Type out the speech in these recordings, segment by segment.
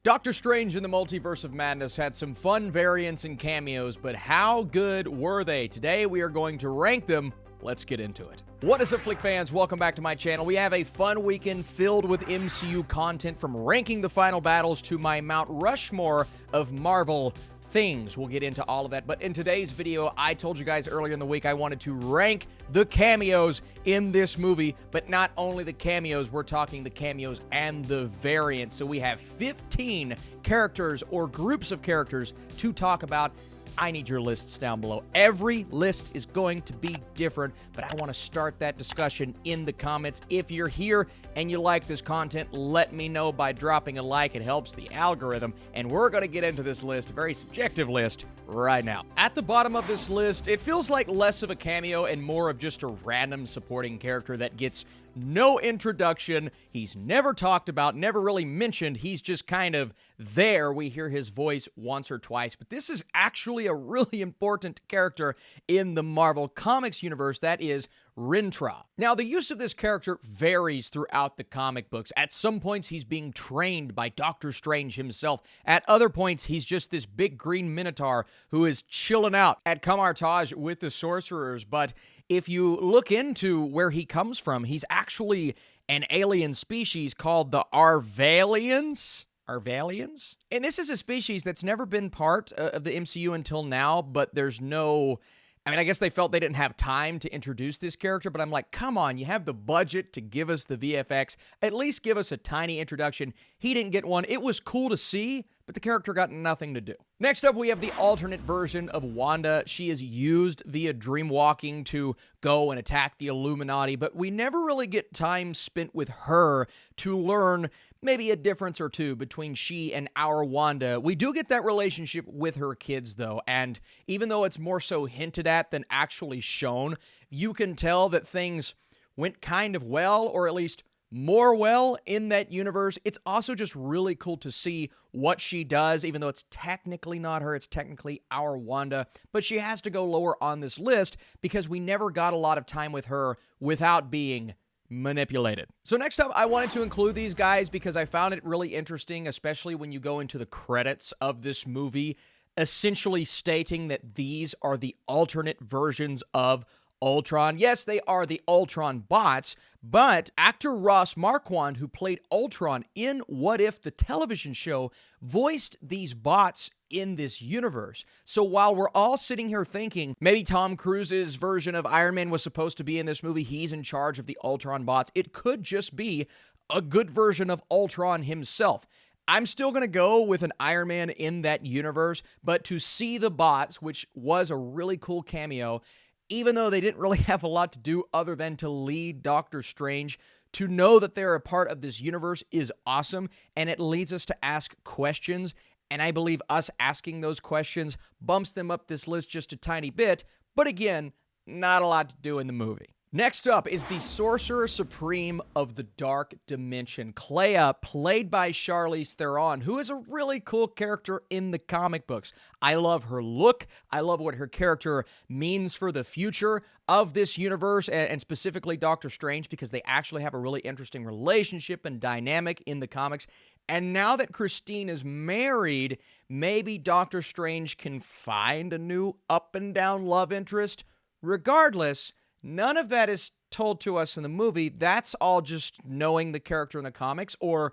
Doctor Strange in the Multiverse of Madness had some fun variants and cameos, but how good were they? Today we are going to rank them. Let's get into it. What is up, Flick fans? Welcome back to my channel. We have a fun weekend filled with MCU content, from ranking the final battles to my Mount Rushmore of Marvel things. We'll get into all of that, but in today's video, I told you guys earlier in the week I wanted to rank the cameos in this movie, but not only the cameos, we're talking the cameos and the variants. So we have 15 characters or groups of characters to talk about. I need your lists down below. Every list is going to be different, but I want to start that discussion in the comments. If you're here and you like this content, let me know by dropping a like. It helps the algorithm, and we're going to get into this list, a very subjective list, right now. At the bottom of this list, it feels like less of a cameo and more of just a random supporting character that gets no introduction. He's never talked about, never really mentioned. He's just kind of there. We hear his voice once or twice, but this is actually a really important character in the Marvel Comics universe. That is Rintrah. Now, the use of this character varies throughout the comic books. At some points, he's being trained by Doctor Strange himself. At other points, he's just this big green minotaur who is chilling out at Camartage with the sorcerers. But if you look into where he comes from, he's actually an alien species called the Arvalians. Arvalians? And this is a species that's never been part of the MCU until now, but there's no... I guess they felt they didn't have time to introduce this character, but I'm like, come on, you have the budget to give us the VFX. At least give us a tiny introduction. He didn't get one. It was cool to see, but the character got nothing to do. Next up, we have the alternate version of Wanda. She is used via dreamwalking to go and attack the Illuminati, but we never really get time spent with her to learn maybe a difference or two between she and our Wanda. We do get that relationship with her kids, though, and even though it's more so hinted at than actually shown, you can tell that things went kind of well, or at least more well, in that universe. It's also just really cool to see what she does, even though it's technically not her, it's technically our Wanda, but she has to go lower on this list because we never got a lot of time with her without being manipulated. So next up, I wanted to include these guys because I found it really interesting, especially when you go into the credits of this movie, essentially stating that these are the alternate versions of Ultron. Yes, they are the Ultron Bots, but actor Ross Marquand, who played Ultron in What If, the television show, voiced these bots in this universe. So while we're all sitting here thinking maybe Tom Cruise's version of Iron Man was supposed to be in this movie, he's in charge of the Ultron Bots, it could just be a good version of Ultron himself. I'm still going to go with an Iron Man in that universe, but to see the bots, which was a really cool cameo, even though they didn't really have a lot to do other than to lead Doctor Strange, to know that they're a part of this universe is awesome, and it leads us to ask questions, and I believe us asking those questions bumps them up this list just a tiny bit, but again, not a lot to do in the movie. Next up is the Sorcerer Supreme of the Dark Dimension, Clea, played by Charlize Theron, who is a really cool character in the comic books. I love her look. I love what her character means for the future of this universe, and specifically Doctor Strange, because they actually have a really interesting relationship and dynamic in the comics. And now that Christine is married, maybe Doctor Strange can find a new up and down love interest. Regardless, none of that is told to us in the movie. That's all just knowing the character in the comics, or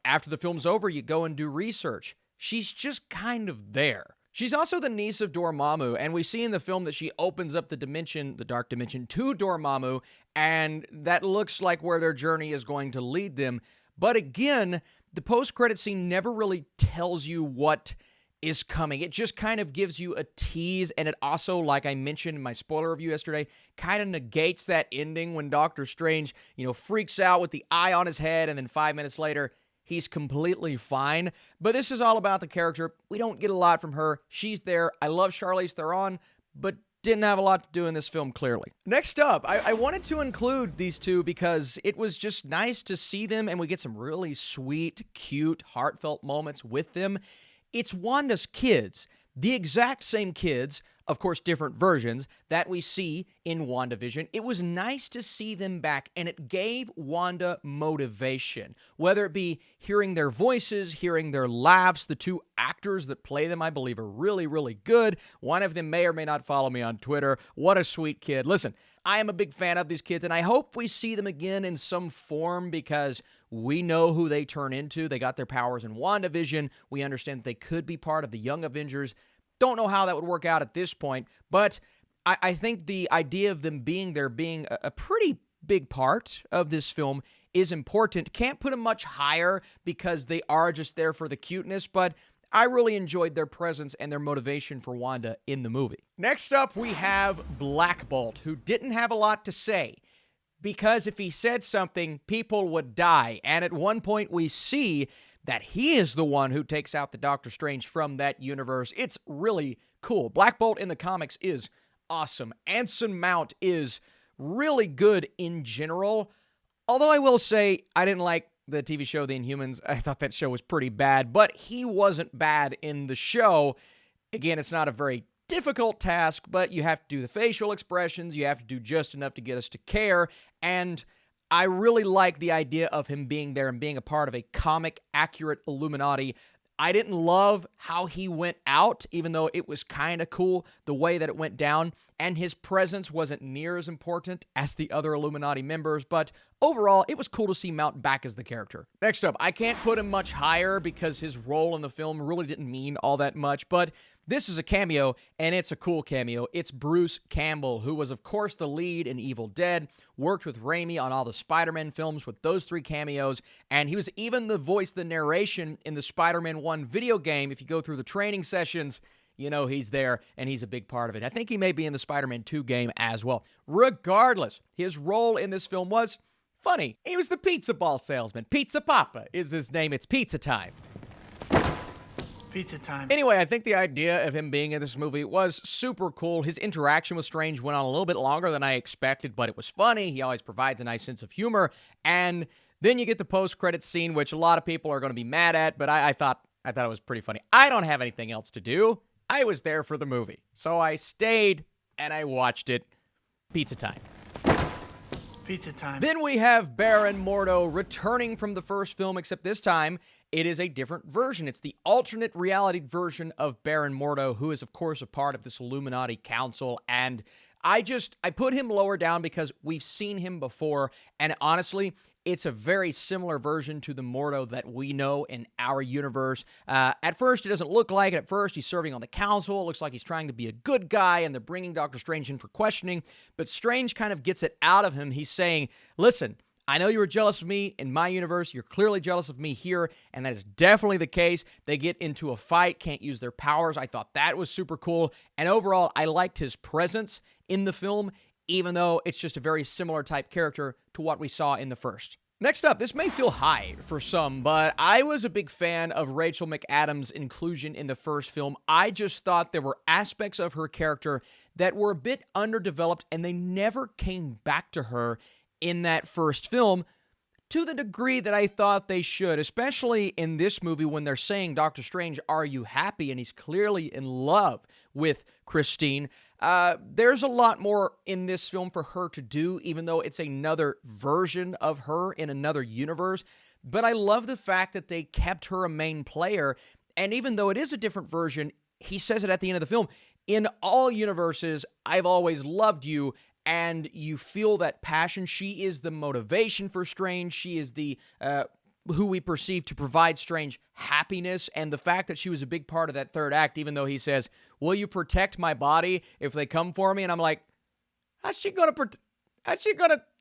after the film's over, you go and do research. She's just kind of there. She's also the niece of Dormammu, and we see in the film that she opens up the dimension, the Dark Dimension, to Dormammu, and that looks like where their journey is going to lead them. But again, the post-credit scene never really tells you what is coming. It just kind of gives you a tease, and it also, like I mentioned in my spoiler review yesterday, kind of negates that ending when Doctor Strange, freaks out with the eye on his head, and then 5 minutes later, he's completely fine. But this is all about the character. We don't get a lot from her. She's there. I love Charlize Theron, but didn't have a lot to do in this film, clearly. Next up, I wanted to include these two because it was just nice to see them, and we get some really sweet, cute, heartfelt moments with them. It's Wanda's kids, the exact same kids of course, different versions that we see in WandaVision. It was nice to see them back, and it gave Wanda motivation, whether it be hearing their voices, hearing their laughs. The two actors that play them, I believe, are really, really good. One of them may or may not follow me on Twitter. What a sweet kid. Listen, I am a big fan of these kids, and I hope we see them again in some form because we know who they turn into. They got their powers in WandaVision. We understand that they could be part of the Young Avengers. Don't know how that would work out at this point, but I think the idea of them being there, being a pretty big part of this film is important. Can't put them much higher because they are just there for the cuteness, but I really enjoyed their presence and their motivation for Wanda in the movie. Next up, we have Black Bolt, who didn't have a lot to say because if he said something, people would die. And at one point, we see that he is the one who takes out the Doctor Strange from that universe. It's really cool. Black Bolt in the comics is awesome. Anson Mount is really good in general. Although I will say, I didn't like the TV show The Inhumans. I thought that show was pretty bad, but he wasn't bad in the show. Again, it's not a very difficult task, but you have to do the facial expressions. You have to do just enough to get us to care, and I really like the idea of him being there and being a part of a comic-accurate Illuminati. I didn't love how he went out, even though it was kind of cool the way that it went down, and his presence wasn't near as important as the other Illuminati members, but overall, it was cool to see Mount back as the character. Next up, I can't put him much higher because his role in the film really didn't mean all that much, but this is a cameo, and it's a cool cameo. It's Bruce Campbell, who was, of course, the lead in Evil Dead, worked with Raimi on all the Spider-Man films with those 3 cameos, and he was even the voice, the narration in the Spider-Man 1 video game. If you go through the training sessions, you know he's there, and he's a big part of it. I think he may be in the Spider-Man 2 game as well. Regardless, his role in this film was funny. He was the pizza ball salesman. Pizza Papa is his name. It's pizza time. Pizza time. Anyway, I think the idea of him being in this movie was super cool. His interaction with Strange went on a little bit longer than I expected, but it was funny. He always provides a nice sense of humor. And then you get the post-credits scene, which a lot of people are going to be mad at, but I thought it was pretty funny. I don't have anything else to do. I was there for the movie. So I stayed and I watched it. Pizza time. Pizza time. Then we have Baron Mordo returning from the first film, except this time it is a different version. It's the alternate reality version of Baron Mordo, who is, of course, a part of this Illuminati council. And I put him lower down because we've seen him before. And honestly, it's a very similar version to the Mordo that we know in our universe. At first, it doesn't look like it. At first, he's serving on the council. It looks like he's trying to be a good guy, and they're bringing Doctor Strange in for questioning. But Strange kind of gets it out of him. He's saying, listen, I know you were jealous of me in my universe. You're clearly jealous of me here, and that is definitely the case. They get into a fight, can't use their powers. I thought that was super cool. And overall, I liked his presence in the film, even though it's just a very similar type character to what we saw in the first. Next up, this may feel high for some, but I was a big fan of Rachel McAdams' inclusion in the first film. I just thought there were aspects of her character that were a bit underdeveloped, and they never came back to her in that first film to the degree that I thought they should, especially in this movie when they're saying, Doctor Strange, are you happy? And he's clearly in love with Christine. There's a lot more in this film for her to do, even though it's another version of her in another universe. But I love the fact that they kept her a main player. And even though it is a different version, he says it at the end of the film, in all universes, I've always loved you. And you feel that passion. She is the motivation for Strange. She is the who we perceive to provide Strange happiness. And the fact that she was a big part of that third act, even though he says, will you protect my body if they come for me? And I'm like, how's she gonna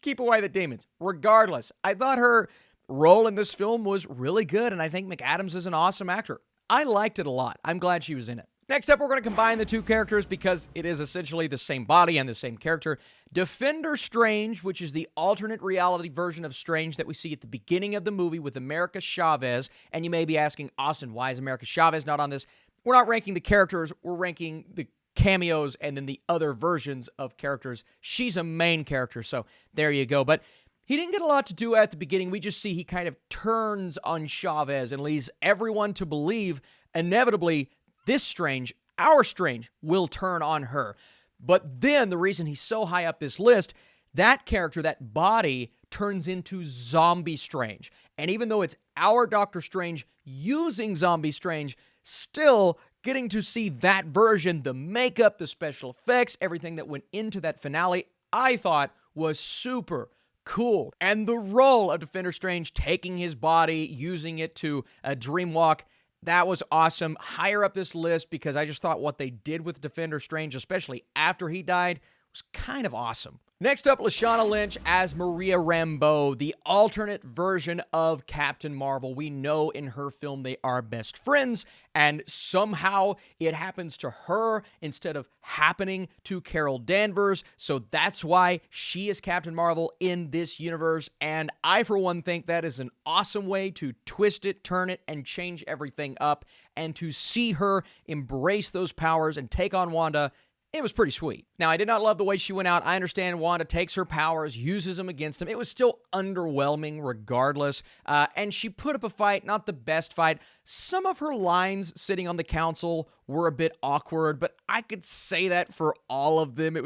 keep away the demons? Regardless, I thought her role in this film was really good. And I think McAdams is an awesome actor. I liked it a lot. I'm glad she was in it. Next up, we're going to combine the two characters because it is essentially the same body and the same character. Defender Strange, which is the alternate reality version of Strange that we see at the beginning of the movie with America Chavez. And you may be asking, Austin, why is America Chavez not on this? We're not ranking the characters. We're ranking the cameos and then the other versions of characters. She's a main character, so there you go. But he didn't get a lot to do at the beginning. We just see he kind of turns on Chavez and leads everyone to believe, inevitably, this Strange our Strange will turn on her. But then the reason he's so high up this list, that character, that body, turns into Zombie Strange. And even though it's our Doctor Strange using Zombie Strange, still getting to see that version, the makeup, the special effects, everything that went into that finale, I thought was super cool. And the role of Defender Strange, taking his body, using it to dreamwalk, that was awesome. Higher up this list because I just thought what they did with Defender Strange, especially after he died, was kind of awesome. Next up, Lashana Lynch as Maria Rambeau, the alternate version of Captain Marvel. We know in her film they are best friends, and somehow it happens to her instead of happening to Carol Danvers, so that's why she is Captain Marvel in this universe, and I, for one, think that is an awesome way to twist it, turn it, and change everything up, and to see her embrace those powers and take on Wanda, it was pretty sweet. Now, I did not love the way she went out. I understand Wanda takes her powers, uses them against him. It was still underwhelming regardless. And she put up a fight, not the best fight. Some of her lines sitting on the council were a bit awkward, but I could say that for all of them. It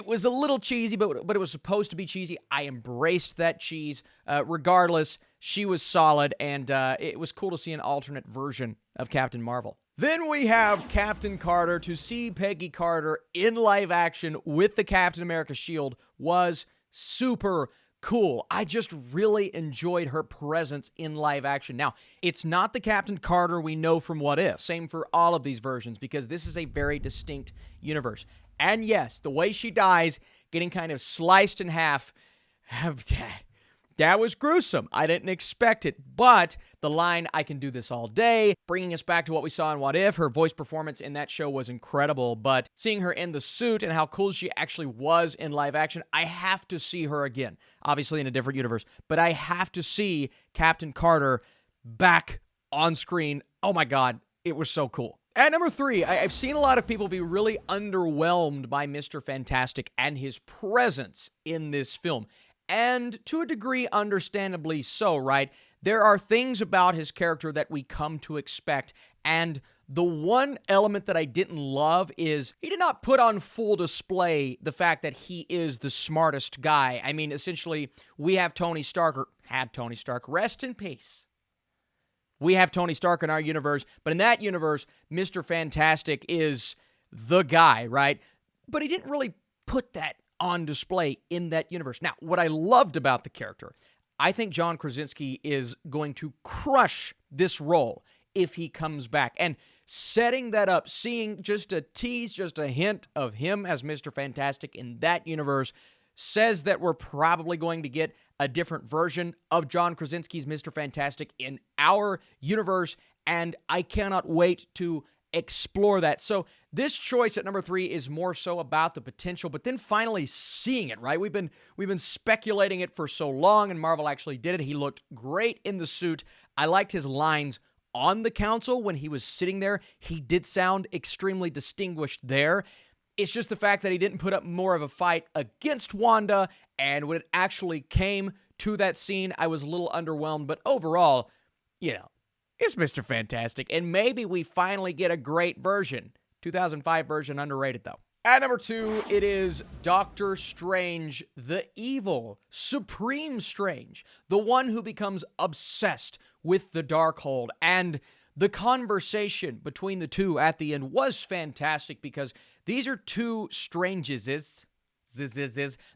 was a little cheesy, but it was supposed to be cheesy. I embraced that cheese. Regardless, she was solid, and it was cool to see an alternate version of Captain Marvel. Then we have Captain Carter. To see Peggy Carter in live action with the Captain America shield was super cool. I just really enjoyed her presence in live action. Now, it's not the Captain Carter we know from What If. Same for all of these versions, because this is a very distinct universe. And yes, the way she dies, getting kind of sliced in half, that was gruesome. I didn't expect it, but the line, "I can do this all day," bringing us back to what we saw in What If, her voice performance in that show was incredible, but seeing her in the suit and how cool she actually was in live action, I have to see her again. Obviously in a different universe, but I have to see Captain Carter back on screen. Oh my God, it was so cool. At number 3, I've seen a lot of people be really underwhelmed by Mr. Fantastic and his presence in this film. And to a degree, understandably so, right? There are things about his character that we come to expect, and the one element that I didn't love is he did not put on full display the fact that he is the smartest guy. I mean, essentially, we have Tony Stark, or had Tony Stark, rest in peace. We have Tony Stark in our universe, but in that universe, Mr. Fantastic is the guy, right? But he didn't really put that on display in that universe. Now, what I loved about the character, I think John Krasinski is going to crush this role if he comes back. And setting that up, seeing just a tease, just a hint of him as Mr. Fantastic in that universe says that we're probably going to get a different version of John Krasinski's Mr. Fantastic in our universe, and I cannot wait to explore that. So this choice at number 3 is more so about the potential, but then finally seeing it, right? We've been speculating it for so long, and Marvel actually did it. He looked great in the suit. I liked his lines on the council when he was sitting there. He did sound extremely distinguished there. It's just the fact that he didn't put up more of a fight against Wanda, and when it actually came to that scene, I was a little underwhelmed, but overall, it's Mr. Fantastic, and maybe we finally get a great version. 2005 version, underrated though. At number 2, it is Doctor Strange, the evil, supreme Strange, the one who becomes obsessed with the Darkhold, and the conversation between the two at the end was fantastic because these are two Stranges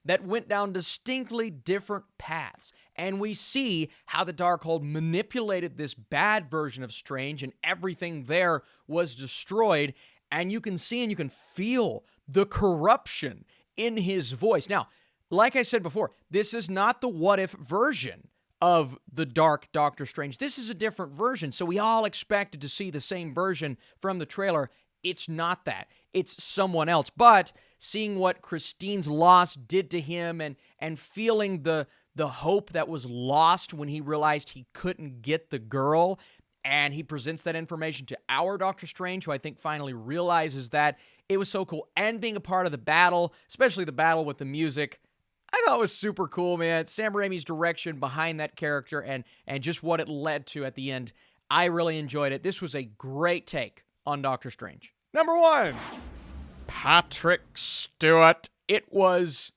that went down distinctly different paths. And we see how the Darkhold manipulated this bad version of Strange, and everything there was destroyed. And you can see and you can feel the corruption in his voice. Now, like I said before, this is not the What If version of the dark Doctor Strange. This is a different version. So we all expected to see the same version from the trailer. It's not that. It's someone else. But seeing what Christine's loss did to him and feeling the hope that was lost when he realized he couldn't get the girl, and he presents that information to our Doctor Strange, who I think finally realizes that, it was so cool. And being a part of the battle, especially the battle with the music, I thought it was super cool, man. Sam Raimi's direction behind that character and just what it led to at the end, I really enjoyed it. This was a great take on Doctor Strange. Number 1, Patrick Stewart. It was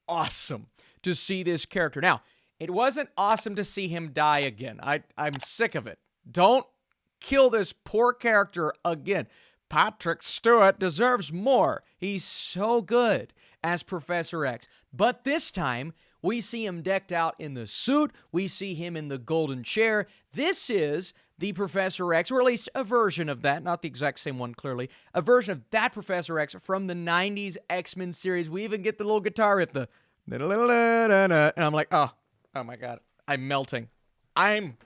awesome to see this character. Now, it wasn't awesome to see him die again. I'm sick of it. Don't kill this poor character again. Patrick Stewart deserves more. He's so good as Professor X. But this time, we see him decked out in the suit. We see him in the golden chair. This is the Professor X, or at least a version of that. Not the exact same one, clearly. A version of that Professor X from the 90s X-Men series. We even get the little guitar at the... And I'm like, oh my God. I'm melting. I'm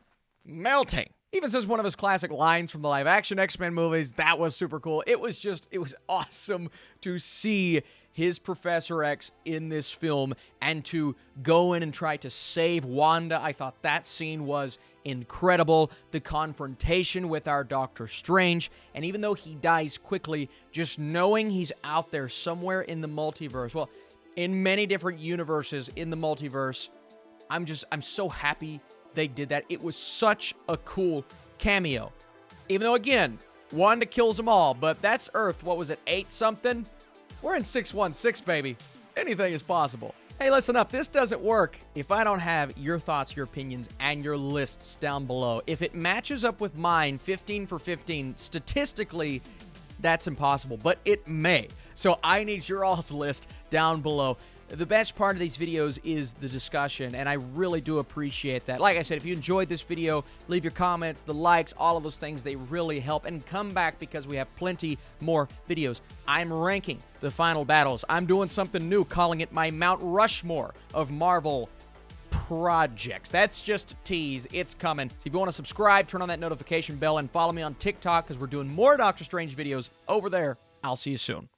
melting. Even says one of his classic lines from the live-action X-Men movies. That was super cool. It was awesome to see his Professor X in this film and to go in and try to save Wanda. I thought that scene was incredible. The confrontation with our Doctor Strange, and even though he dies quickly, just knowing he's out there somewhere in the multiverse, well, in many different universes in the multiverse, I'm so happy they did that. It was such a cool cameo. Even though, again, Wanda kills them all, but that's Earth, what was it, 8-something? We're in 616, baby. Anything is possible. Hey, listen up. This doesn't work if I don't have your thoughts, your opinions, and your lists down below. If it matches up with mine, 15 for 15, statistically, that's impossible, but it may. So I need your all's list down below. The best part of these videos is the discussion, and I really do appreciate that. Like I said, if you enjoyed this video, leave your comments, the likes, all of those things, they really help. And come back because we have plenty more videos. I'm ranking the final battles. I'm doing something new, calling it my Mount Rushmore of Marvel projects. That's just a tease. It's coming. So if you want to subscribe, turn on that notification bell, and follow me on TikTok because we're doing more Doctor Strange videos over there. I'll see you soon.